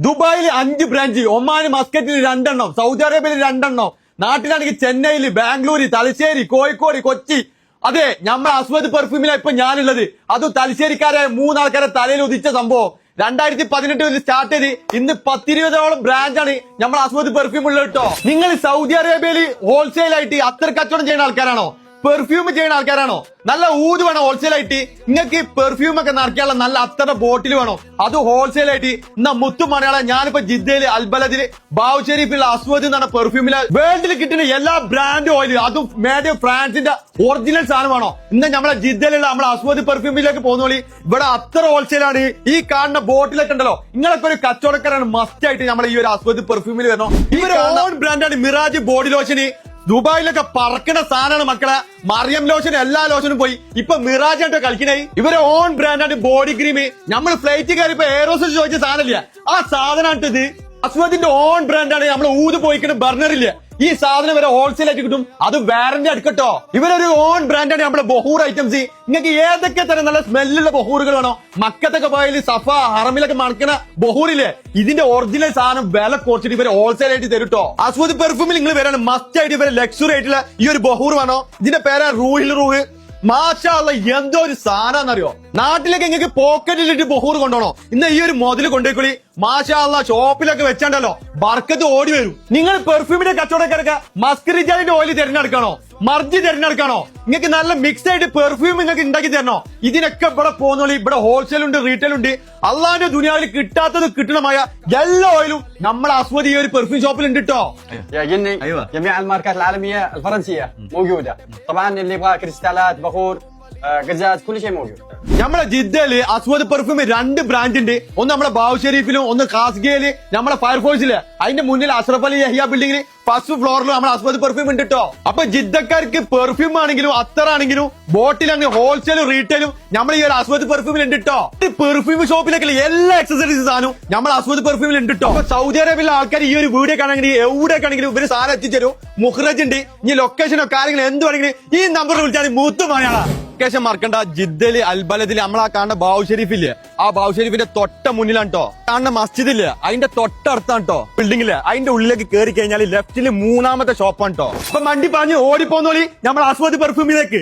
ദുബായിൽ 5 branch, Oman മസ്കറ്റിൽ 2 Saudi അറേബ്യയിൽ 2 നാട്ടിലാണെങ്കിൽ ചെന്നൈയിൽ, ബാംഗ്ലൂര്, തലശ്ശേരി, കോഴിക്കോട്, കൊച്ചി. അതെ, നമ്മൾ അസ്വദ് പെർഫ്യൂമിലാണ് ഇപ്പൊ ഞാനുള്ളത്. അതും തലശ്ശേരിക്കാരായ 3 ആൾക്കാരെ തലയിൽ ഉദിച്ച സംഭവം. 2018 സ്റ്റാർട്ട് ചെയ്ത് ഇന്ന് 10-20ഓളം ബ്രാഞ്ചാണ് നമ്മൾ അസ്വദ് പെർഫ്യൂം ഉള്ളത് കേട്ടോ. നിങ്ങൾ സൗദി അറേബ്യയിൽ ഹോൾസെയിൽ ആയിട്ട് അത്ര കച്ചവടം ചെയ്യുന്ന ആൾക്കാരാണോ? പെർഫ്യൂം ചെയ്യുന്ന ആൾക്കാരാണോ? നല്ല ഊത് വേണോ ഹോൾസെയിൽ ആയിട്ട്? നിങ്ങൾക്ക് പെർഫ്യൂം ഒക്കെ നിറയ്ക്കാനുള്ള നല്ല അത്ര ബോട്ടിൽ വേണോ? അത് ഹോൾസെയിൽ ആയിട്ട് എന്നാ മുത്തു മലയാളം. ഞാനിപ്പോ ജിദ്ദയില്, അൽബലദില്, ബാവു ഷെരീഫിലുള്ള അസ്വദ് എന്നാണ് പെർഫ്യൂമില് വേൾഡിൽ കിട്ടുന്ന എല്ലാ ബ്രാൻഡ് ഓയിൽ, അതും മേഡ് ഫ്രാൻസിന്റെ ഒറിജിനൽ സാധനമാണോ? ഇന്ന് നമ്മളെ ജിദ്ദയിലുള്ള നമ്മളെ അസ്വദ് പെർഫ്യൂമിലേക്ക് പോകുന്നോളി. ഇവിടെ അത്ര ഹോൾസെയിൽ ആണ്. ഈ കാണുന്ന ബോട്ടിലൊക്കെ ഉണ്ടല്ലോ, നിങ്ങളൊക്കെ ഒരു കച്ചവടക്കാരാണ്. മസ്റ്റ് ആയിട്ട് നമ്മൾ ഈ ഒരു അസ്വദ് പെർഫ്യൂമിൽ വരണം. ഇവര് ഓൺ ബ്രാൻഡാണ് മിറാജ് ബോഡി ലോഷന്. ദുബായിലൊക്കെ പറക്കണ സാധനമാണ് മക്കളെ. മറിയം ലോഷൻ എല്ലാ ലോഷനും പോയി, ഇപ്പൊ മിറാജ് ആയിട്ടോ കളിക്കണേ. ഇവരെ ഓൺ ബ്രാൻഡാണ് ബോഡി ക്രീം. നമ്മൾ ഫ്ലൈറ്റ് കയറി ഇപ്പൊ എയറോസിൽ ചോദിച്ച സാധനമില്ല, ആ സാധനമാണ് ഇത്. അസ്വദിന്റെ ഓൺ ബ്രാൻഡാണ്. നമ്മൾ ഊത് പോയിക്കുന്ന ബർണറില്ല, ഈ സാധനം വരെ ഹോൾസെയിൽ ആയിട്ട് കിട്ടും. അത് വാറന്റി എടുക്കട്ടോ. ഇവരൊരു ഓൺ ബ്രാൻഡാണ് നമ്മുടെ ബഹൂർ ഐറ്റംസ്. നിങ്ങൾക്ക് ഏതൊക്കെ തരം നല്ല സ്മെല്ലുള്ള ബഹൂറുകൾ വേണോ? മക്കത്തൊക്കെ പോയാൽ സഫ ഹറമിലൊക്കെ മണക്കണ ബഹൂറില്ലേ, ഇതിന്റെ ഒറിജിനൽ സാധനം വില കുറച്ചിട്ട് ഇവര് ഹോൾസെയിൽ ആയിട്ട് തരുട്ടോ. അസ്വദ് പെർഫ്യൂമിൽ നിങ്ങൾ വരാണ് മസ്റ്റ് ആയിട്ട് ഇവരെ ലക്സുറി ആയിട്ടുള്ള ഈ ഒരു ബഹൂർ വേണോ? ഇതിന്റെ പേരാ റൂഹിൽ റൂഹ്. മാഷാ അല്ലാഹ്, എന്തോ ഒരു സാധനറിയോ. നാട്ടിലേക്ക് നിങ്ങൾക്ക് പോക്കറ്റിലിട്ട് ബഹൂർ കൊണ്ടുപോകണോ? ഇന്ന് ഈ ഒരു മുതല് കൊണ്ടുപോയിക്കോളി. മാഷാ അല്ലാഹ്, ഷോപ്പിലൊക്കെ വെച്ചാണ്ടല്ലോ ബർക്കത്ത് ഓടി വരും. നിങ്ങൾ പെർഫ്യൂമിന്റെ കച്ചവടക്കാരൊക്കെ മസ്ക് റിജാലിന്റെ ഓയിൽ തിരഞ്ഞെടുക്കണോ? മർജി തിരഞ്ഞെടുക്കണോ? നിങ്ങൾക്ക് നല്ല മിക്സ് ആയിട്ട് പെർഫ്യൂം നിങ്ങൾക്ക് ഉണ്ടാക്കി തരണോ? ഇതിനൊക്കെ ഇവിടെ പോകുന്നോളി. ഇവിടെ ഹോൾസെയിൽ ഉണ്ട്, റീറ്റെയിൽ ഉണ്ട്. അള്ളാന്റെ ദുനിയാവിൽ കിട്ടാത്തത് കിട്ടണമായ എല്ലാ ഓയിലും നമ്മളെ അസ്വദ് ഈ ഒരു പെർഫ്യൂം ഷോപ്പിൽ ഉണ്ട് കേട്ടോ. يا جني جميع الماركات العالمية الفرنسية موجودة طبعا. اللي يبغى كريستالات، بخور، قزاز، كل شيء موجود. നമ്മളെ ജിദ്ദയില് അസ്വദ് പെർഫ്യൂം 2 ബ്രാൻഡ് ഉണ്ട്. ഒന്ന് നമ്മുടെ ബാവു ഷെരീഫിലും, ഒന്ന് ഖാസ്ഗയില്, നമ്മുടെ ഫയർഫോഴ്സില്. അതിന്റെ മുന്നിൽ അഷ്റഫ് അലി യഹിയ ബിൽഡിംഗിൽ ഫസ്റ്റ് ഫ്ലോറിലും നമ്മുടെ അസ്വദ് പെർഫ്യൂം ഉണ്ട് കേട്ടോ. അപ്പൊ ജിദ്ദക്കാർക്ക് പെർഫ്യൂം ആണെങ്കിലും അത്തറാണെങ്കിലും ബോട്ടിലാണെങ്കിലും ഹോൾസെയിലും റീറ്റെയിലും നമ്മൾ ഈ ഒരു അസ്വദ് പെർഫ്യൂമിൽ ഉണ്ട് കേട്ടോ. പെർഫ്യൂം ഷോപ്പിലേക്കുള്ള എല്ലാ എക്സസറീസ് സാധനവും നമ്മൾ അസ്വദ് പെർഫ്യൂമിൽ ഉണ്ട് കേട്ടോ. അപ്പൊ സൗദി അറേബ്യയിലെ ആൾക്കാർ ഈ ഒരു വീഡിയോ കാണാണെങ്കിൽ എവിടെയാണെങ്കിലും ഇവര് സാധനം എത്തിച്ചേരും. മുഹ്റജ് ഉണ്ട്. ഇനി ലൊക്കേഷനോ കാര്യങ്ങളോ എന്തുവാണെങ്കിലും ഈ നമ്പറിൽ വിളിച്ചാൽ മൂത്ത് മലയാളം. ലൊക്കേഷൻ മറക്കണ്ട, ജിദ്ദയില്, അൽബലദില് നമ്മളാ കാണുന്ന ബാവു ഷെരീഫില്ലേ, ആ ബാവു ഷെരീഫിന്റെ തൊട്ട മുന്നിലാണ് കേട്ടോ. കാണുന്ന മസ്ജിദില്ലേ, അതിന്റെ തൊട്ടടുത്താണ് കേട്ടോ ബിൽഡിംഗില്. അതിന്റെ ഉള്ളിലേക്ക് കയറി കഴിഞ്ഞാൽ ലെഫ്റ്റില് 3ാമത്തെ ഷോപ്പാണ് കേട്ടോ. അപ്പൊ മണ്ടി പറഞ്ഞ് ഓടിപ്പോന്നോളി നമ്മൾ അസ്വദ് പെർഫ്യൂമിലേക്ക്.